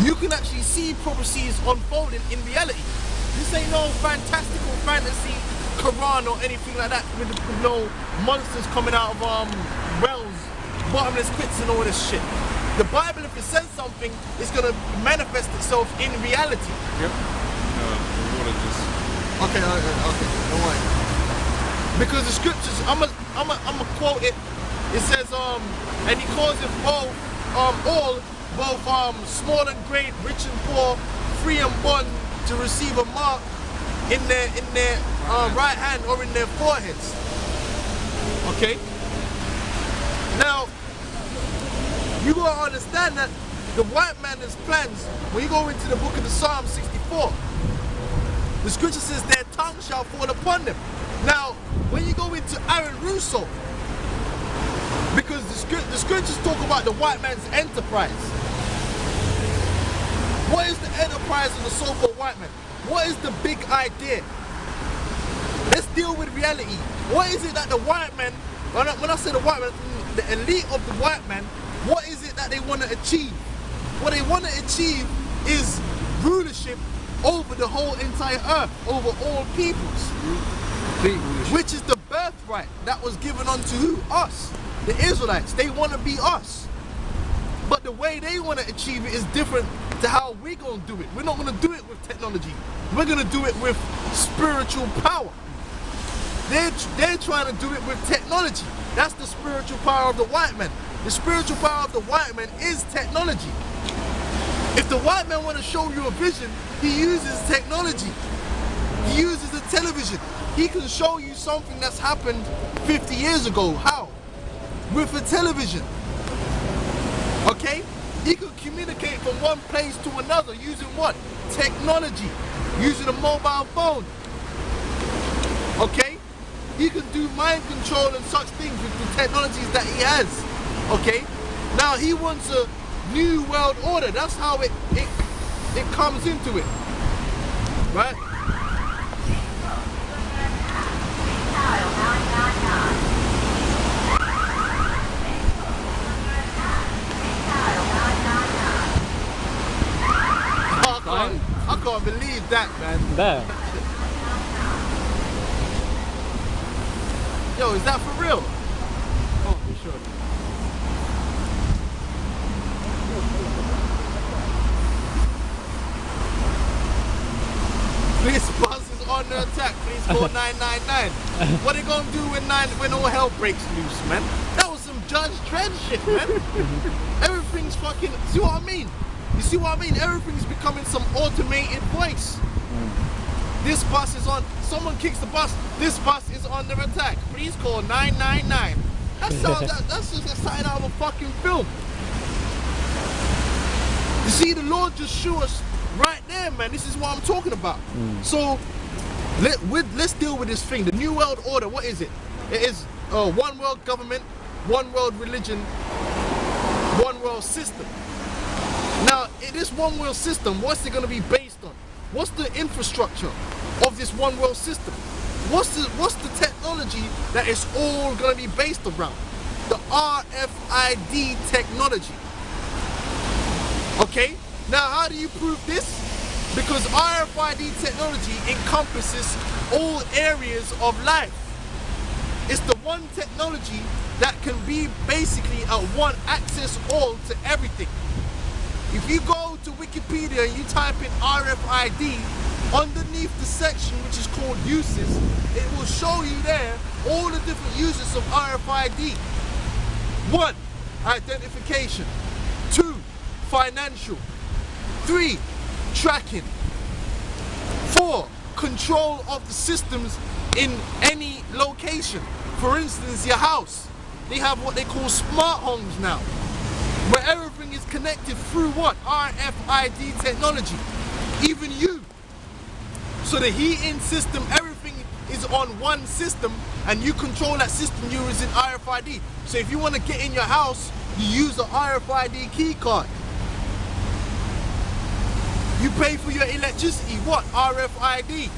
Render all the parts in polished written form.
you can actually see prophecies unfolding in reality. This ain't no fantastical fantasy Quran or anything like that with no monsters coming out of wells, bottomless pits and all this shit. The Bible, if it says something, it's gonna manifest itself in reality. Yep. The water just... Okay, don't worry. Because the scriptures, I'ma quote it. It says, and he calls it both, small and great, rich and poor, free and bond, to receive a mark in their right hand or in their foreheads. Okay. Now, you gotta understand that the white man has plans. When you go into the book of the Psalm 64, the scripture says their tongue shall fall upon them. Now, when you go into Aaron Russo, because the scriptures talk about the white man's enterprise. What is the enterprise of the so-called white man? What is the big idea? Let's deal with reality. What is it that the white man, when I say the white man, the elite of the white man, what is it that they want to achieve? What they want to achieve is rulership over the whole entire earth, over all peoples. Which is the birthright that was given unto who? Us. The Israelites. They want to be us. But the way they want to achieve it is different to how we're going to do it. We're not going to do it with technology. We're going to do it with spiritual power. They're trying to do it with technology. That's the spiritual power of the white man. The spiritual power of the white man is technology. If the white man want to show you a vision, he uses technology. He uses the television. He can show you something that's happened 50 years ago. How? With a television. Okay? He can communicate from one place to another using what? Technology. Using a mobile phone. Okay? He can do mind control and such things with the technologies that he has. Okay? Now he wants a new world order. That's how it comes into it. Right? I can't believe that, man. There. Yo, is that for real? Oh, for sure. This bus is under attack. Please call 999. What are they gonna do when all hell breaks loose, man? That was some Judge Dredd shit, man. Everything's fucking. See what I mean? You see what I mean? Everything's becoming some automated voice. This bus is on. Someone kicks the bus. This bus is under attack. Please call 999. That sounds. That's just a sign out of a fucking film. You see, the Lord just showed us right there, man. This is what I'm talking about. So let's deal with this thing. The New World Order. What is it? It is one world government, one world religion, one world system. Now, in this one world system, what's it going to be based on? What's the infrastructure of this one world system? What's the technology that it's all going to be based around? The RFID technology. Okay? Now, how do you prove this? Because RFID technology encompasses all areas of life. It's the one technology that can be basically a one access all to everything. If you go to Wikipedia and you type in RFID, underneath the section which is called uses, it will show you there all the different uses of RFID. 1. Identification. 2. Financial. 3. Tracking. 4. Control of the systems in any location. For instance, your house. They have what they call smart homes now, where everything is connected through what? RFID technology. Even you. So the heating system, everything is on one system, and you control that system using RFID. So if you want to get in your house, you use the RFID key card. You pay for your electricity, what? RFID.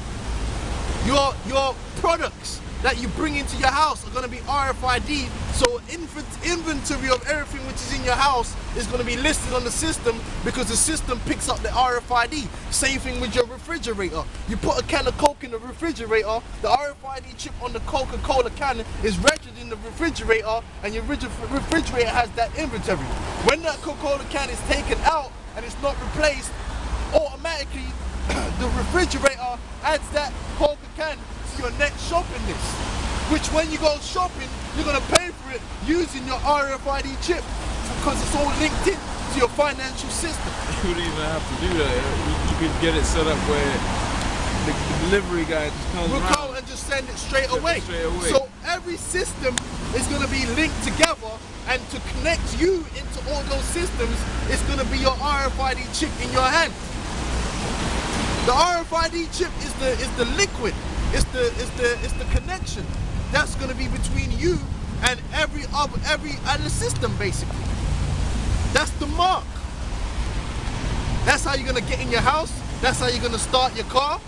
Your products that you bring into your house are going to be RFID. So inventory of everything which is in your house is going to be listed on the system because the system picks up the RFID. Same thing with your refrigerator. You put a can of Coke in the refrigerator, the RFID chip on the Coca-Cola can is registered in the refrigerator, and your refrigerator has that inventory. When that Coca-Cola can is taken out and it's not replaced, automatically the refrigerator adds that Coca can to your next shopping list, which when you go shopping, you're going to pay for it using your RFID chip because it's all linked in to your financial system. You wouldn't even have to do that. You could get it set up where the delivery guy just comes around and just send it straight away. away. So every system is going to be linked together, and to connect you into all those systems, it's going to be your RFID chip in your hand. The RFID chip is the liquid. It's the connection that's going to be between you and every other system, basically. That's the mark. That's how you're going to get in your house. That's how you're going to start your car.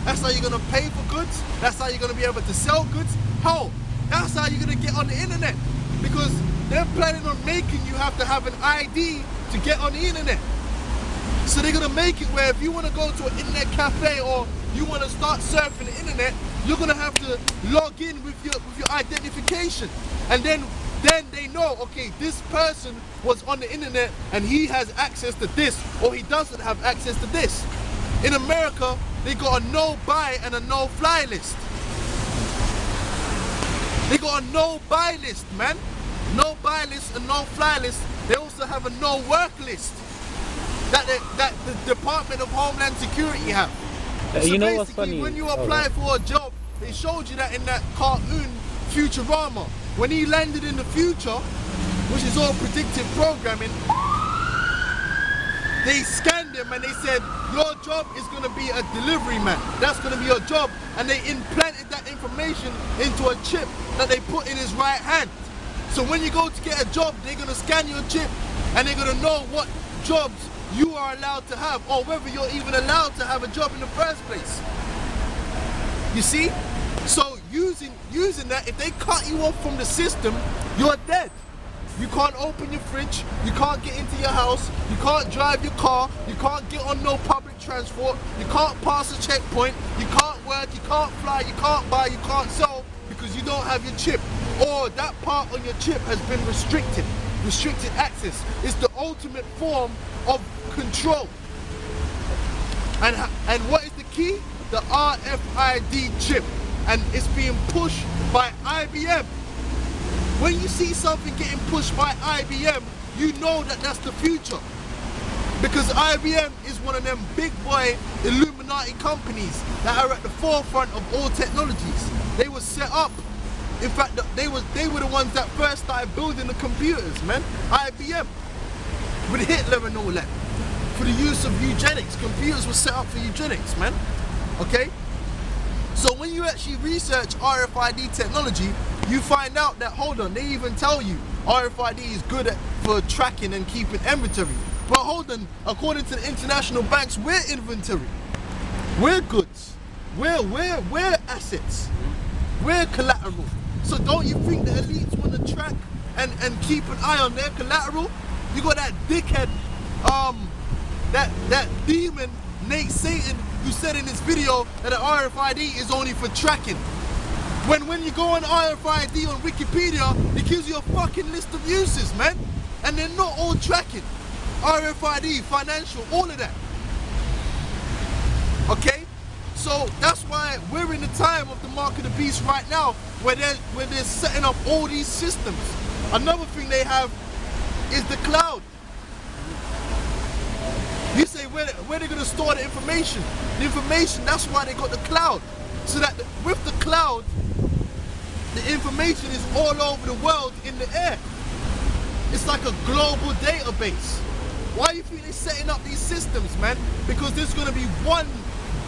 That's how you're going to pay for goods. That's how you're going to be able to sell goods. Hell, that's how you're going to get on the internet, because they're planning on making you have to have an ID to get on the internet. So they're going to make it where if you want to go to an internet cafe or you want to start surfing the internet, you're going to have to log in with your identification. And then they know, okay, this person was on the internet and he has access to this, or he doesn't have access to this. In America, they got a no-buy and a no-fly list. They got a no-buy list, man. No-buy list and no-fly list. They also have a no-work list that the Department of Homeland Security have. So you know basically, what's funny? when you apply for a job, they showed you that in that cartoon Futurama. When he landed in the future, which is all predictive programming, they scanned him and they said, your job is going to be a delivery man. That's going to be your job. And they implanted that information into a chip that they put in his right hand. So when you go to get a job, they're going to scan your chip and they're going to know what jobs you are allowed to have, or whether you're even allowed to have a job in the first place. You see? So using that, if they cut you off from the system, you're dead. You can't open your fridge, you can't get into your house, you can't drive your car, you can't get on no public transport, you can't pass a checkpoint, you can't work, you can't fly, you can't buy, you can't sell, because you don't have your chip, or that part on your chip has been restricted. Restricted access is the ultimate form of control. And what is the key? The RFID chip, and it's being pushed by IBM. When you see something getting pushed by IBM, you know that that's the future, because IBM is one of them big boy Illuminati companies that are at the forefront of all technologies. They were set up. In fact, they were the ones that first started building the computers, man. IBM, with Hitler and all that, for the use of eugenics. Computers were set up for eugenics, man. Okay? So when you actually research RFID technology, you find out that, hold on, they even tell you RFID is good for tracking and keeping inventory. But hold on, according to the international banks, we're inventory. We're goods. We're assets. We're collateral. So don't you think the elites want to track and keep an eye on their collateral? You got that dickhead, that demon, Nate Satan, who said in his video that the RFID is only for tracking. When you go on RFID on Wikipedia, it gives you a fucking list of uses, man. And they're not all tracking. RFID, financial, all of that. Okay? So that's why we're in the time of the mark of the beast right now, where they're setting up all these systems. Another thing they have is the cloud. You say where they're going to store the information. The information, that's why they got the cloud. So that with the cloud, the information is all over the world in the air. It's like a global database. Why do you think they're setting up these systems, man? Because there's going to be one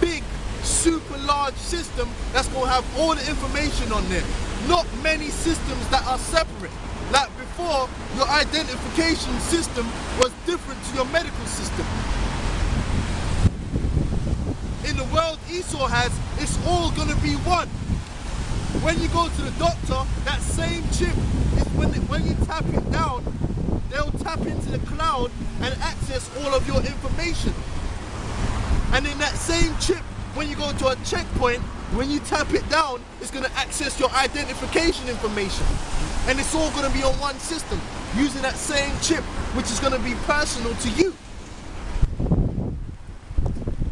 big, super large system that's going to have all the information on there. Not many systems that are separate. Like before, your identification system was different to your medical system. In the world Esau has, it's all going to be one. when you go to the doctor, that same chip is when you tap it down, they'll tap into the cloud and access all of your information. And in that same chip, when you go to a checkpoint, when you tap it down, it's going to access your identification information. And it's all going to be on one system, using that same chip, which is going to be personal to you.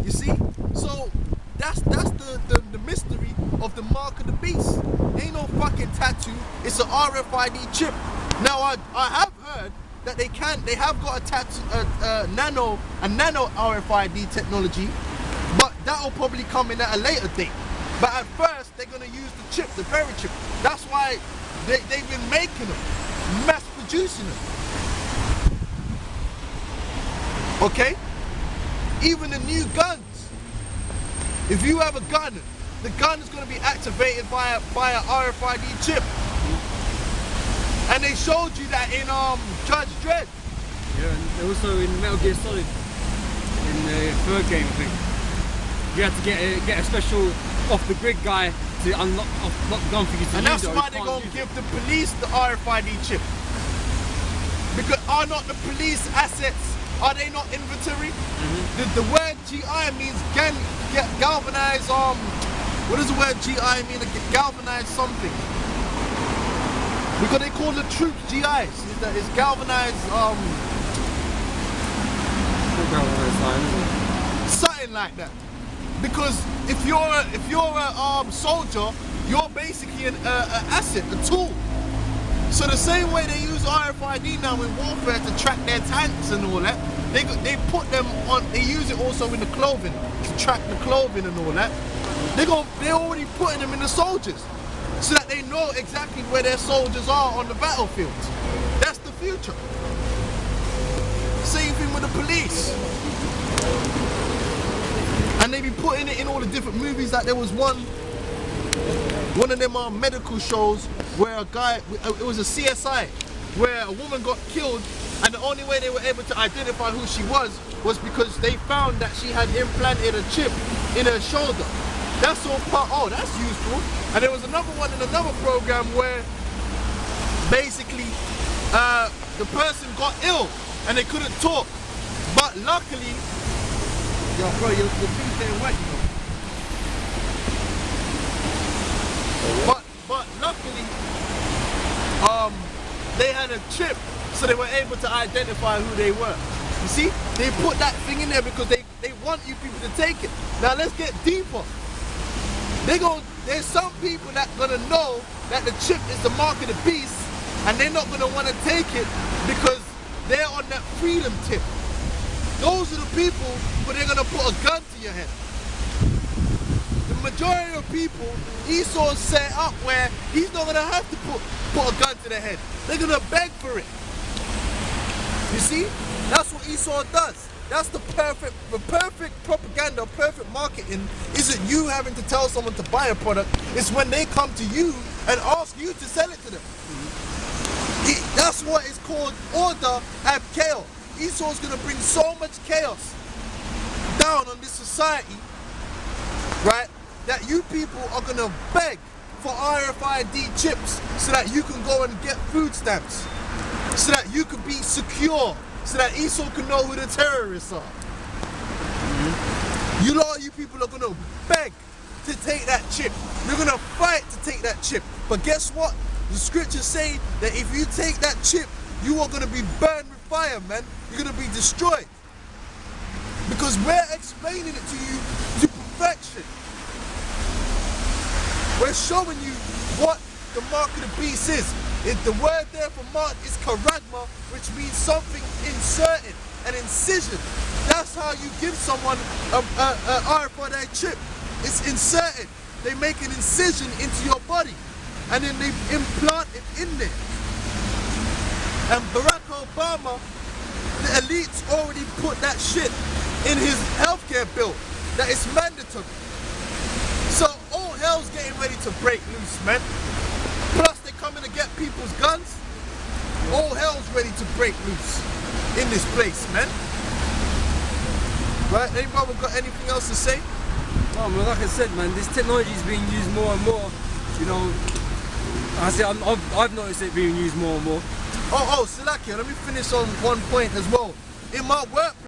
You see? So that's the mystery of the mark of the beast. Ain't no fucking tattoo, it's an RFID chip. Now I have heard that they have got a tattoo, nano RFID technology, but that'll probably come in at a later date. But at first, they're gonna use the chip, the very chip. That's why they've been making them, mass producing them. Okay? Even the new guns. If you have a gun, the gun is gonna be activated by a RFID chip. And they showed you that in Judge Dredd. Yeah, and also in Metal Gear Solid, in the third game, I think. You had to get a special off-the-grid guy to unlock the gun for you to use. And that's why they're going to give the police the RFID chip. Because are not the police assets, are they not inventory? The word GI means galvanize, what does the word GI mean? Galvanize something. Because they call the troops GIs. It's galvanized, something like that. Because if you're a soldier, you're basically an asset, a tool. So the same way they use RFID now in warfare to track their tanks and all that, they put them on. They use it also in the clothing to track the clothing and all that. They're already putting them in the soldiers, so that they know exactly where their soldiers are on the battlefield. That's the future. Same thing with the police. And they be putting it in all the different movies. Like there was one of them medical shows where a guy, it was a CSI, where a woman got killed, and the only way they were able to identify who she was because they found that she had implanted a chip in her shoulder. That's all part, oh, that's useful. And there was another one in another program where basically the person got ill and they couldn't talk. But luckily, yo bro, your thing's getting wet, you know. But luckily, they had a chip, so they were able to identify who they were. You see, they put that thing in there because they want you people to take it. Now let's get deeper. There's some people that gonna know that the chip is the mark of the beast, and they're not gonna want to take it because they're on that freedom tip. Those are the people who they're gonna put a gun to your head. The majority of people, Esau's set up where he's not gonna have to put a gun to their head. They're gonna beg for it. You see? That's what Esau does. That's the perfect propaganda, perfect marketing isn't you having to tell someone to buy a product. It's when they come to you and ask you to sell it to them. That's what is called order and chaos. Esau's going to bring so much chaos down on this society, right, that you people are going to beg for RFID chips so that you can go and get food stamps, so that you can be secure, so that Esau can know who the terrorists are. You people are gonna beg to take that chip. You're gonna fight to take that chip. But guess what? The scriptures say that if you take that chip, you are gonna be burned with fire, man. You're gonna be destroyed. Because we're explaining it to you to perfection. We're showing you what the mark of the beast is. The word there for mark is charagma, which means something inserted, an incision. That's how you give someone a RFID chip. It's inserted. They make an incision into your body, and then they implant it in there. And Barack Obama, the elites already put that shit in his healthcare bill, that it's mandatory. So all hell's getting ready to break loose, man. Plus they're coming to get people's guns. All hell's ready to break loose in this place, man. Right, anybody got anything else to say? Oh, well, like I said, man, this technology is being used more and more you know, I say I've noticed it being used more and more. Oh, Salakia, let me finish on one point as well. In my work